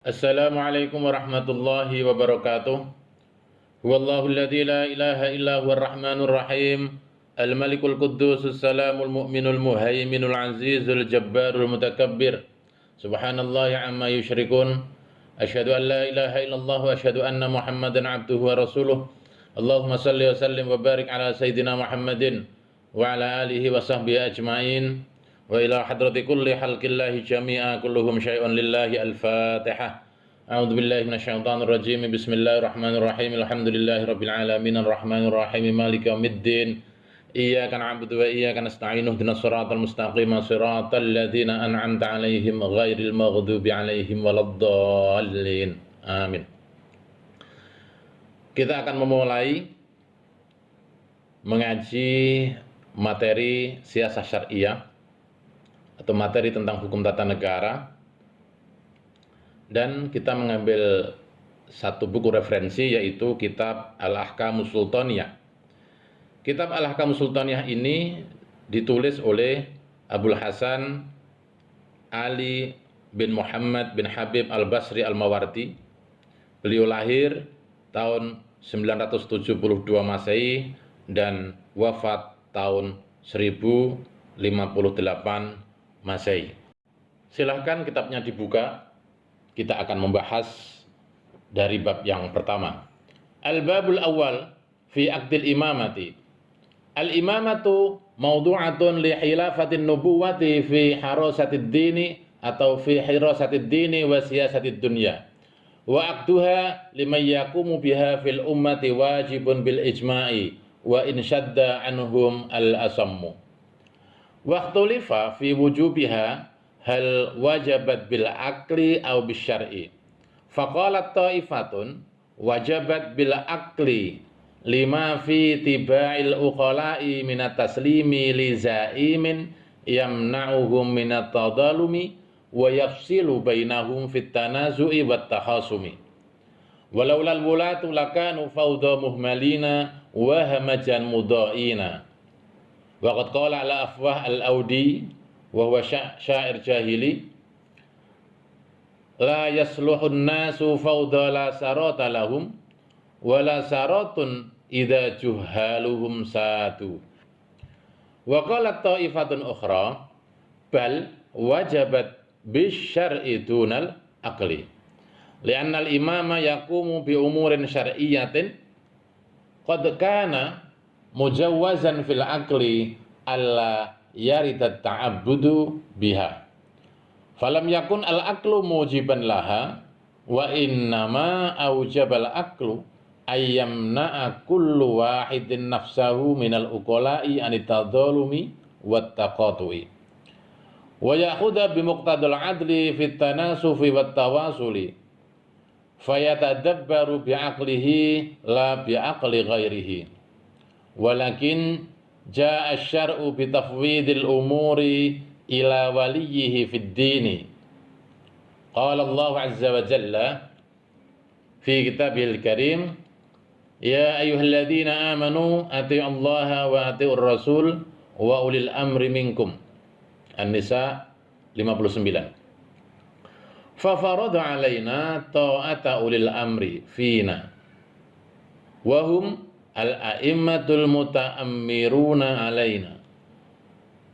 Assalamualaikum warahmatullahi wabarakatuh. Huwallahu alladzi la ilaha illa huwar rahmanur rahim. Al-Malikul Quddus Salamul Mu'minul Muhaiminul Azizul Jabbarul Mutakabbir. Subhanallahi amma yusyrikun. Asyhadu an la ilaha illallah wa asyhadu anna Muhammadan abduhu wa rasuluh. Allahumma salli wa sallim wa barik ala sayyidina Muhammadin wa ala alihi wa sahbihi ajmain. Wa ila hadrati kulli halqillahi jami'a kulluhum syai'un lillahi al-Fatihah. A'udzu billahi minasyaitonir rajim. Bismillahirrahmanirrahim. Alhamdulillahi rabbil alamin arrahmanir rahim maliki yaumiddin. Iyyaka na'budu wa iyyaka nasta'in ihdinas siratal mustaqim siratal ladzina an'amta 'alaihim ghairil maghdubi 'alaihim waladdallin. Amin. Kita akan memulai mengaji materi siasah syariah atau materi tentang hukum tata negara, dan kita mengambil satu buku referensi yaitu kitab Al-Ahkamus Sultaniyah. Kitab Al-Ahkamus Sultaniyah ini ditulis oleh Abul Hasan Ali bin Muhammad bin Habib Al-Basri Al-Mawardi. Beliau lahir tahun 972 Masehi dan wafat tahun 1058 Masehi. Silahkan kitabnya dibuka. Kita akan membahas dari bab yang pertama. Al-babul awal fi aqdil imamati. Al-imamatu mawdu'atun li khilafatin nubuwati fi harasatid dini atau fi hirasatid dini wa siyasatid dunya. Wa aqduha liman yaqumu biha fil ummati wajibun bil ijma'i wa in shadda anhum al-asammu. Waqtulifa fi wujubiha hal wajabat bil akli aw bis syar'i. Faqalat ta'ifatun wajabat bil akli lima fi tiba'il uqala'i minat taslimi li za'imin yamna'uhum minat tadalumi wa yafsilu bainahum fit tanazu'i wat tahasumi. Walaulal wulatu lakanu fawda muhmalina wa hamajan mudha'ina. Waqad qala ala afwah al-Audi wa huwa syair jahili, la yasluhun nasu fawda la sarata lahum wa la saratun idza juhaluhum satu. Wa qalat ta'ifatun ukhra bal wajabat bisyar'i dunal aqli li'anna al-imama yaqumu bi umurin syar'iyyatin qad kana mujawwazan fil aqli alla yarida ta'abbudu biha. Falam yakun al-aqlu mujiban laha wa innama aujabal aqlu ayyamna'a kullu wahidin nafsahu minal uqala'i anitadhalumi wat taqatu'i wa ya'khudha bimuqtadal adli fit tanasufi wat tawasuli fayatadabbaru bi'aqlihi la bi'aqli ghairihi. Walakin jaa asy-syar'u bi tafwidil umuri ila waliyhi fid dini. Qala Allah azza wa jalla fi kitabihil karim, ya ayyuhalladzina amanu athi'u Allaha wa athi'ur rasul wa ulil amri minkum. An-Nisa 59. Fa farada alaina ta'ata ulil amri fina wa hum al-a'immatul muta'ammiruna alaina.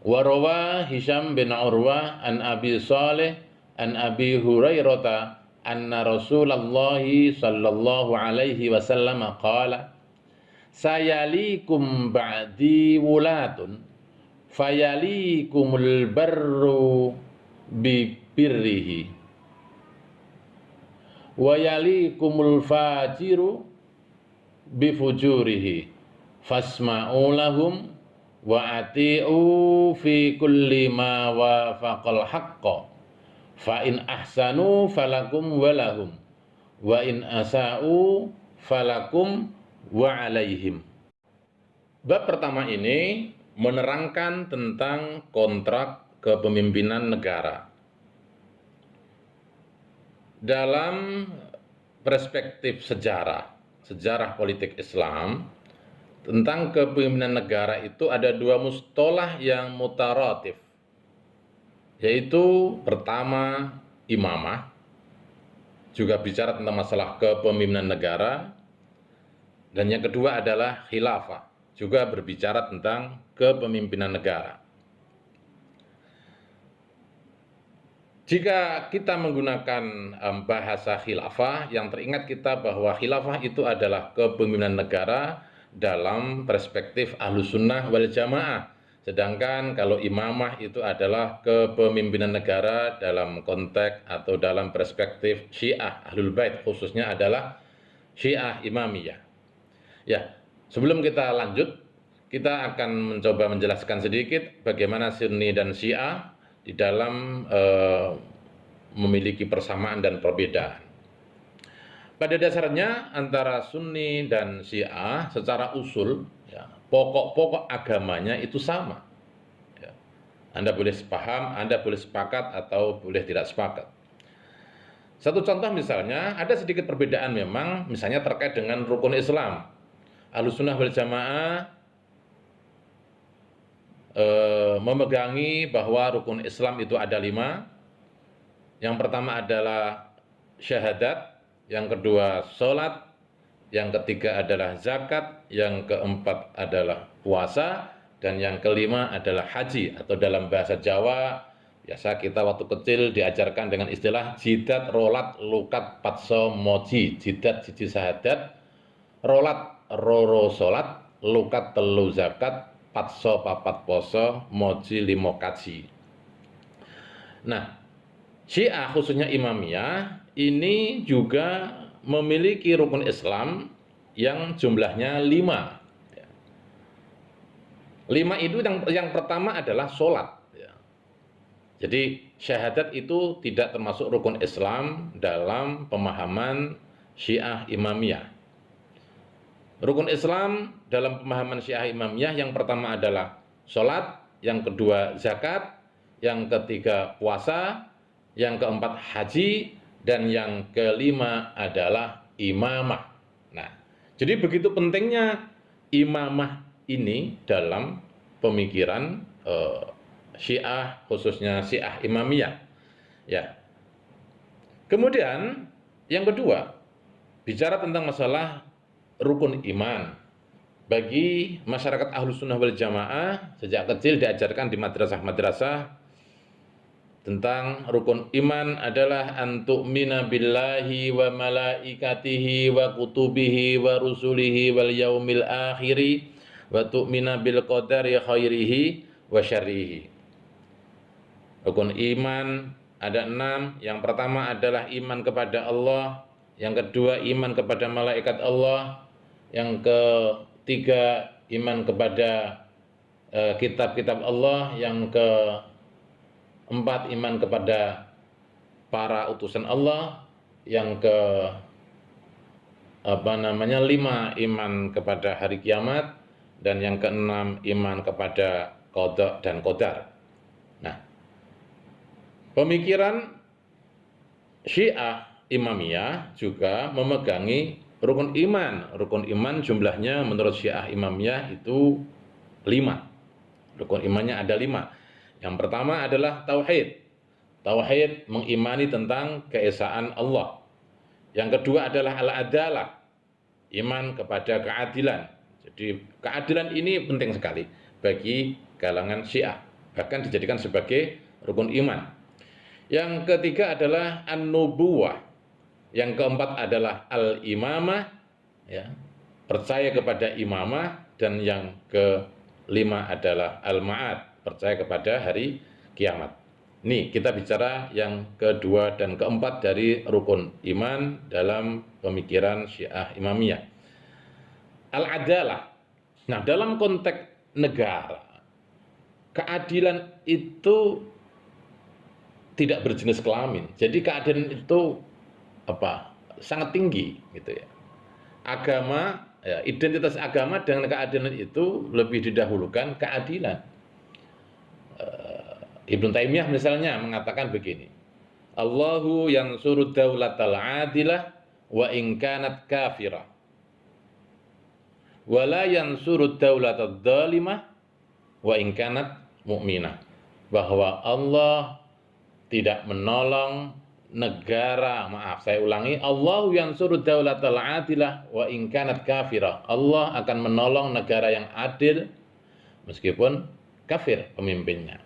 Wa rawa Hisham bin Urwah an Abi Saleh an Abi Hurairah anna Rasulullah sallallahu alaihi wasallam qala sayalikum ba'di wulatun fayalikumul barru bi birrihi wa yalikumul fajiru bifujurihi fasma'u lahum wa ati'u fi kulli ma wafaqal haqqa fa in ahsanu falakum wa lahum wa in asa'u falakum wa alaihim. Bab pertama ini menerangkan tentang kontrak kepemimpinan negara. Dalam perspektif sejarah politik Islam, tentang kepemimpinan negara itu ada dua mustolah yang mutaratif, yaitu pertama imamah, juga bicara tentang masalah kepemimpinan negara. Dan yang kedua adalah khilafah, juga berbicara tentang kepemimpinan negara. Jika kita menggunakan bahasa khilafah, yang teringat kita bahwa khilafah itu adalah kepemimpinan negara dalam perspektif Ahlus Sunnah wal Jamaah. Sedangkan kalau imamah itu adalah kepemimpinan negara dalam konteks atau dalam perspektif Syiah Ahlul Bait, khususnya adalah Syiah Imamiyah. Ya, sebelum kita lanjut, kita akan mencoba menjelaskan sedikit bagaimana Sunni dan Syiah di dalam memiliki persamaan dan perbedaan. Pada dasarnya antara Sunni dan Syiah secara usul, ya, pokok-pokok agamanya itu sama. Ya. Anda boleh sepaham, Anda boleh sepakat atau boleh tidak sepakat. Satu contoh misalnya, ada sedikit perbedaan memang, misalnya terkait dengan rukun Islam. Ahlus Sunnah wal Jamaah memegangi bahwa rukun Islam itu ada 5. Yang pertama adalah syahadat, yang kedua sholat, yang ketiga adalah zakat, yang keempat adalah puasa, dan yang kelima adalah haji, atau dalam bahasa Jawa biasa kita waktu kecil diajarkan dengan istilah jidat, rolat, lukat, patso, moji. Jidat siji syahadat, rolat roro sholat, lukat telu zakat, patso papat poso, moji 5 kaji. Nah, Syiah khususnya Imamiyah ini juga memiliki rukun Islam yang jumlahnya 5. 5 itu yang pertama adalah sholat. Jadi syahadat itu tidak termasuk rukun Islam dalam pemahaman Syiah Imamiyah. Rukun Islam dalam pemahaman Syiah Imamiyah yang pertama adalah sholat, yang kedua zakat, yang ketiga puasa, yang keempat haji, dan yang kelima adalah imamah. Nah, jadi begitu pentingnya imamah ini dalam pemikiran Syiah, khususnya Syiah Imamiyah. Ya. Kemudian yang kedua, bicara tentang masalah rukun iman. Bagi masyarakat Ahlus Sunnah wal Jamaah, sejak kecil diajarkan di madrasah-madrasah tentang rukun iman adalah antu'mina billahi wa malaikatihi wa kutubihi wa rusulihi wal yaumil akhiri wa tu'mina bil qadari khairihi wa syarrihi. Rukun iman ada 6. Yang pertama adalah iman kepada Allah, yang kedua iman kepada malaikat Allah, yang ketiga iman kepada kitab-kitab Allah, yang keempat iman kepada para utusan Allah, yang lima iman kepada hari kiamat, dan yang keenam iman kepada qada dan qadar. Nah, pemikiran Syiah Imamiyah juga memegangi rukun iman. Rukun iman jumlahnya menurut Syiah Imamiyah itu 5. Rukun imannya ada 5. Yang pertama adalah tauhid. Tauhid mengimani tentang keesaan Allah. Yang kedua adalah al-adalah, iman kepada keadilan. Jadi keadilan ini penting sekali bagi kalangan Syiah, bahkan dijadikan sebagai rukun iman. Yang ketiga adalah an-nubuwah. Yang keempat adalah al-imamah, ya, percaya kepada imamah, dan yang kelima adalah al-ma'ad, percaya kepada hari kiamat. Nih, kita bicara yang kedua dan keempat dari rukun iman dalam pemikiran Syiah Imamiyah. Al-adalah. Nah, dalam konteks negara, keadilan itu tidak berjenis kelamin. Jadi keadilan itu sangat tinggi gitu ya. Agama, ya, identitas agama dengan keadilan itu lebih didahulukan keadilan. Ibnu Taimiyah misalnya mengatakan begini, Allahu yansuru daulatal adilah wa in kanat kafirah wa la yansuru daulatal dhalimah wa in kanat mu'minah. Bahwa Allah tidak menolong negara, maaf saya ulangi, Allah yansuru daulatal adilah wa in kanat kafirah. Allah akan menolong negara yang adil meskipun kafir pemimpinnya.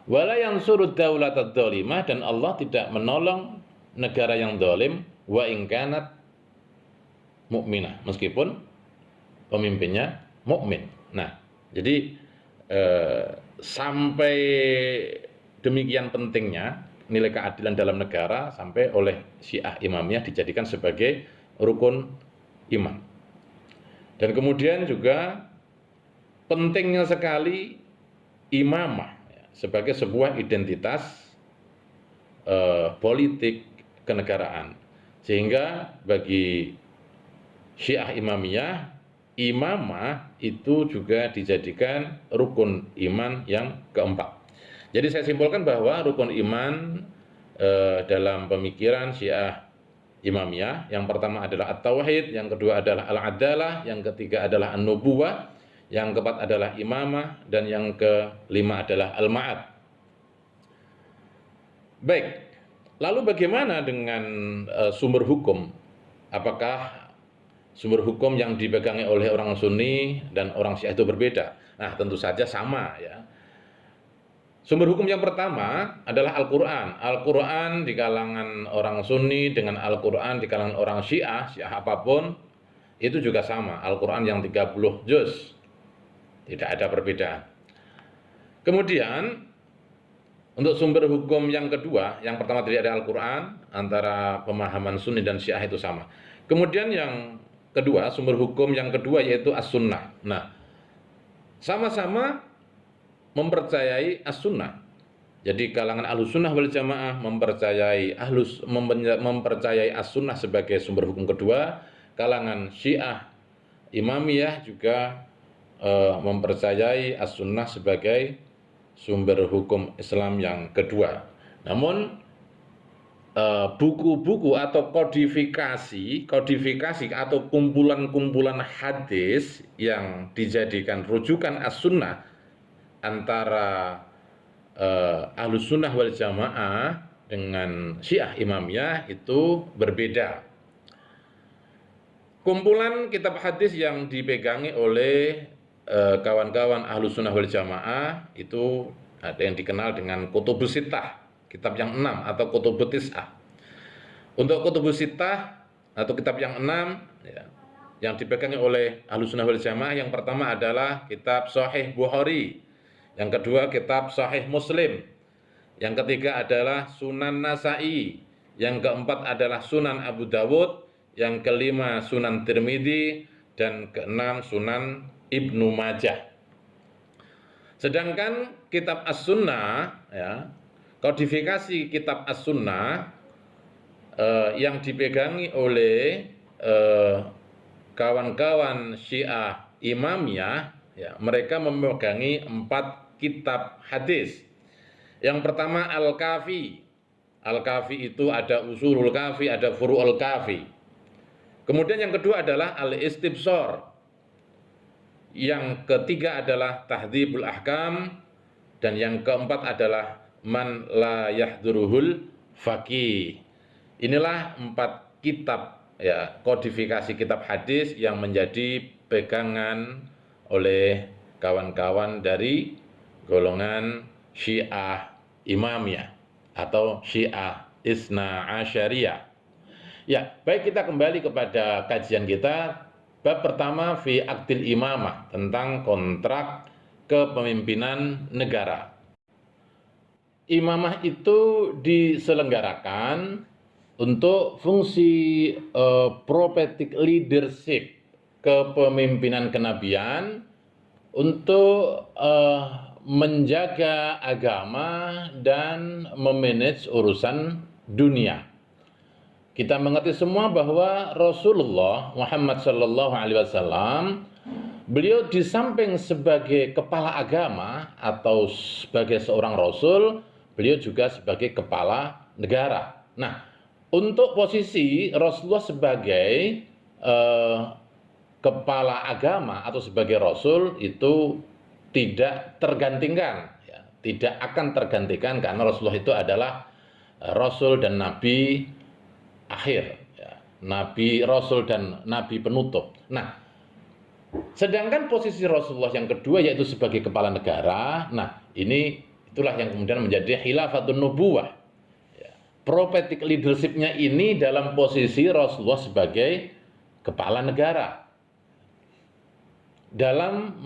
Wala yansuru daulatal dhalimah, dan Allah tidak menolong negara yang zalim wa in kanat mukminah, meskipun pemimpinnya mukmin. Nah, jadi sampai demikian pentingnya nilai keadilan dalam negara sampai oleh Syiah Imamiyah dijadikan sebagai rukun iman. Dan kemudian juga pentingnya sekali imamah sebagai sebuah identitas politik kenegaraan. Sehingga bagi Syiah Imamiyah, imamah itu juga dijadikan rukun iman yang keempat. Jadi saya simpulkan bahwa rukun iman dalam pemikiran Syiah Imamiyah, yang pertama adalah at-tauhid, yang kedua adalah al-adalah, yang ketiga adalah an-nubuwah, yang keempat adalah imamah, dan yang kelima adalah al-ma'ad. Baik, lalu bagaimana dengan sumber hukum? Apakah sumber hukum yang dipegangi oleh orang Sunni dan orang Syiah itu berbeda? Nah, tentu saja sama ya. Sumber hukum yang pertama adalah Al-Quran. Al-Quran di kalangan orang Sunni dengan Al-Quran di kalangan orang Syiah, Syiah apapun, itu juga sama. Al-Quran yang 30 juz. Tidak ada perbedaan. Kemudian, untuk sumber hukum yang kedua, yang pertama tadi ada Al-Quran, antara pemahaman Sunni dan Syiah itu sama. Kemudian yang kedua, sumber hukum yang kedua yaitu As-Sunnah. Nah, sama-sama mempercayai As-Sunnah. Jadi kalangan Ahlus Sunnah wal Jamaah mempercayai As-Sunnah sebagai sumber hukum kedua. Kalangan Syiah Imamiyah juga mempercayai As-Sunnah sebagai sumber hukum Islam yang kedua. Namun buku-buku atau kodifikasi atau kumpulan-kumpulan hadis yang dijadikan rujukan As-Sunnah antara Ahlus Sunnah wal Jamaah dengan Syiah Imamiyah itu berbeda. Kumpulan kitab hadis yang dipegangi oleh kawan-kawan Ahlus Sunnah wal Jamaah itu ada yang dikenal dengan Kutubus Sittah, kitab yang 6 atau Kutubut Tis'ah. Untuk Kutubus Sittah atau kitab yang 6 ya, yang dipegangi oleh Ahlus Sunnah wal Jamaah, yang pertama adalah kitab Sahih Bukhari, yang kedua kitab Sahih Muslim, yang ketiga adalah Sunan Nasa'i, yang keempat adalah Sunan Abu Dawud, yang kelima Sunan Tirmidzi, dan keenam Sunan Ibnu Majah. Sedangkan kitab As-Sunnah ya, kodifikasi kitab As-Sunnah yang dipegangi oleh kawan-kawan Syiah Imamiyah ya, mereka memegangi 4 kitab hadis. Yang pertama Al-Kafi. Al-Kafi itu ada Usulul Kafi, ada Furu'ul Kafi. Kemudian yang kedua adalah Al-Istibsar. Yang ketiga adalah Tahdhibul Ahkam, dan yang keempat adalah Man la yahduruhul faqih. Inilah 4 kitab ya, kodifikasi kitab hadis yang menjadi pegangan oleh kawan-kawan dari golongan Syiah Imamiyah atau Syiah Isna Asyariyah. Ya, baik, kita kembali kepada kajian kita. Bab pertama fi aqdil imamah, tentang kontrak kepemimpinan negara. Imamah itu diselenggarakan untuk fungsi prophetic leadership, kepemimpinan kenabian, untuk menjaga agama dan memanage urusan dunia. Kita mengerti semua bahwa Rasulullah Muhammad SAW, beliau di samping sebagai kepala agama atau sebagai seorang Rasul, beliau juga sebagai kepala negara. Nah, untuk posisi Rasulullah sebagai kepala agama atau sebagai Rasul itu tidak tergantikan, ya, tidak akan tergantikan, karena Rasulullah itu adalah Rasul dan Nabi akhir, ya. Nabi, Rasul dan Nabi penutup. Nah, sedangkan posisi Rasulullah yang kedua yaitu sebagai kepala negara, nah itulah yang kemudian menjadi khilafatun nubuwah. Ya. Prophetic leadership-nya ini dalam posisi Rasulullah sebagai kepala negara. Dalam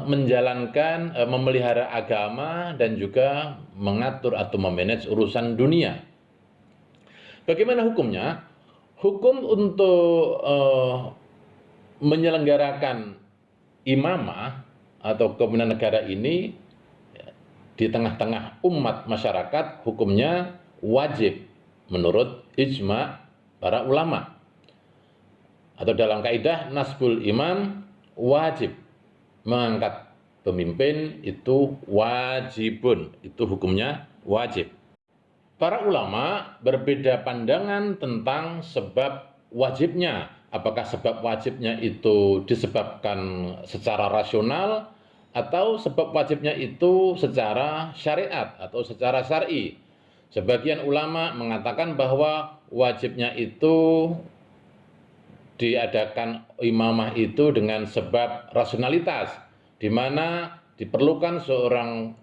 menjalankan, memelihara agama dan juga mengatur atau memanage urusan dunia. Bagaimana hukumnya? Hukum untuk menyelenggarakan imamah atau kepemimpinan negara ini di tengah-tengah umat masyarakat hukumnya wajib menurut ijma para ulama. Atau dalam kaidah nasbul imam wajib, mengangkat pemimpin itu wajibun, itu hukumnya wajib. Para ulama berbeda pandangan tentang sebab wajibnya. Apakah sebab wajibnya itu disebabkan secara rasional atau sebab wajibnya itu secara syariat atau secara syar'i. Sebagian ulama mengatakan bahwa wajibnya itu diadakan imamah itu dengan sebab rasionalitas, di mana diperlukan seorang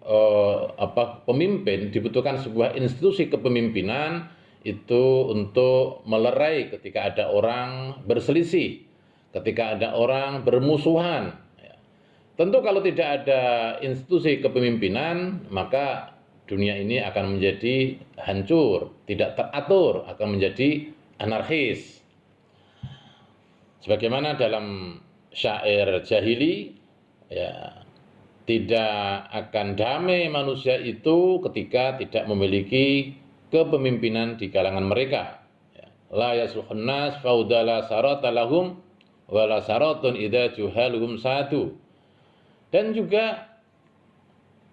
pemimpin, dibutuhkan sebuah institusi kepemimpinan itu untuk melerai ketika ada orang berselisih, ketika ada orang bermusuhan. Tentu kalau tidak ada institusi kepemimpinan, maka dunia ini akan menjadi hancur, tidak teratur, akan menjadi anarkis. Sebagaimana dalam syair jahili, ya, tidak akan damai manusia itu ketika tidak memiliki kepemimpinan di kalangan mereka. La yasluhun nas faudala sarata lahum wala saratun idza juhaluhum satu. Dan juga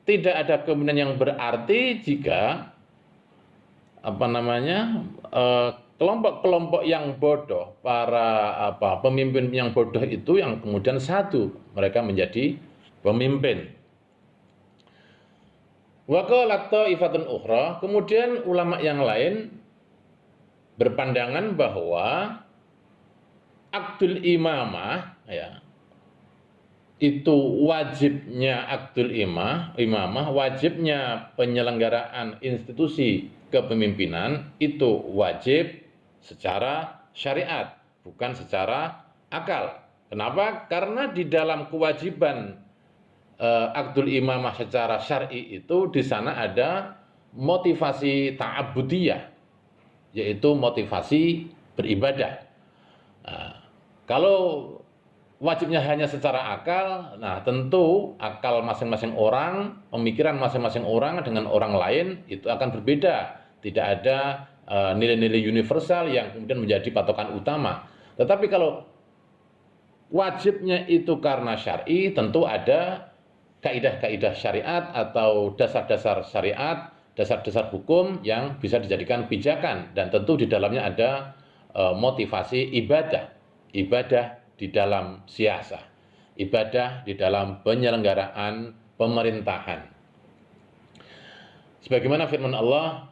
tidak ada kepemimpinan yang berarti jika kelompok-kelompok yang bodoh, para pemimpin yang bodoh itu yang kemudian satu, mereka menjadi pemimpin. Wa qalat ta'ifatun ukhra, kemudian ulama yang lain berpandangan bahwa akdul imamah, ya, itu wajibnya akdul imamah, wajibnya penyelenggaraan institusi kepemimpinan itu wajib secara syariat, bukan secara akal. Kenapa? Karena di dalam kewajiban akdul imamah secara syar'i itu di sana ada motivasi ta'abudiyah, yaitu motivasi beribadah. Nah, kalau wajibnya hanya secara akal, nah tentu akal masing-masing orang, pemikiran masing-masing orang dengan orang lain itu akan berbeda. Tidak ada nilai-nilai universal yang kemudian menjadi patokan utama. Tetapi kalau wajibnya itu karena syar'i, tentu ada kaidah-kaidah syariat atau dasar-dasar syariat, dasar-dasar hukum yang bisa dijadikan pijakan, dan tentu di dalamnya ada motivasi ibadah di dalam siasah, ibadah di dalam penyelenggaraan pemerintahan. Sebagaimana firman Allah,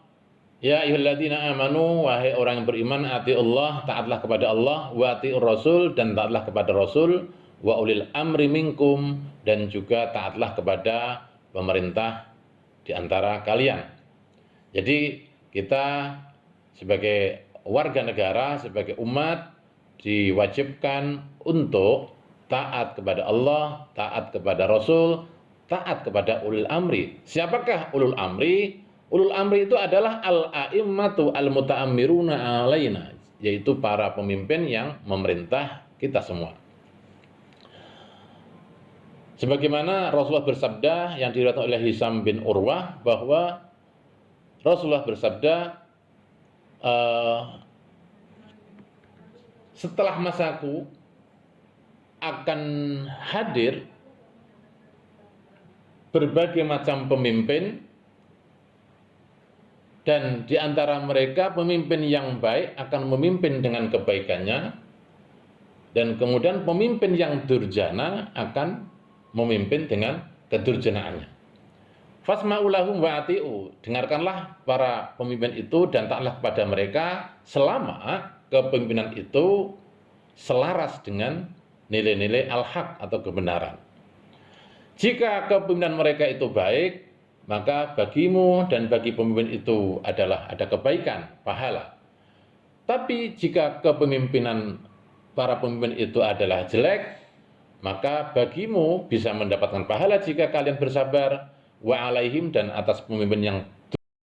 ya ayyuhalladzina amanu, wahai orang yang beriman, atiullah, taatlah kepada Allah, wa atiur rasul, dan taatlah kepada Rasul, wa ulil amri minkum, dan juga taatlah kepada pemerintah di antara kalian. Jadi kita sebagai warga negara, sebagai umat diwajibkan untuk taat kepada Allah, taat kepada Rasul, taat kepada ulul amri. Siapakah ulul amri? Ulul amri itu adalah al-a'immatu al-muta'ammiruna alaina, yaitu para pemimpin yang memerintah kita semua. Sebagaimana Rasulullah bersabda yang diriwayatkan oleh Hisam bin Urwah, bahwa Rasulullah bersabda, setelah masaku akan hadir berbagai macam pemimpin, dan di antara mereka pemimpin yang baik akan memimpin dengan kebaikannya, dan kemudian pemimpin yang durjana akan memimpin dengan kedurjanaannya. Fasma'u lahum wa ati'u. Dengarkanlah para pemimpin itu dan taatlah kepada mereka selama kepemimpinan itu selaras dengan nilai-nilai al-haq atau kebenaran. Jika kepemimpinan mereka itu baik, maka bagimu dan bagi pemimpin itu adalah ada kebaikan, pahala. Tapi jika kepemimpinan para pemimpin itu adalah jelek, maka bagimu bisa mendapatkan pahala jika kalian bersabar, wa alaihim, dan atas pemimpin yang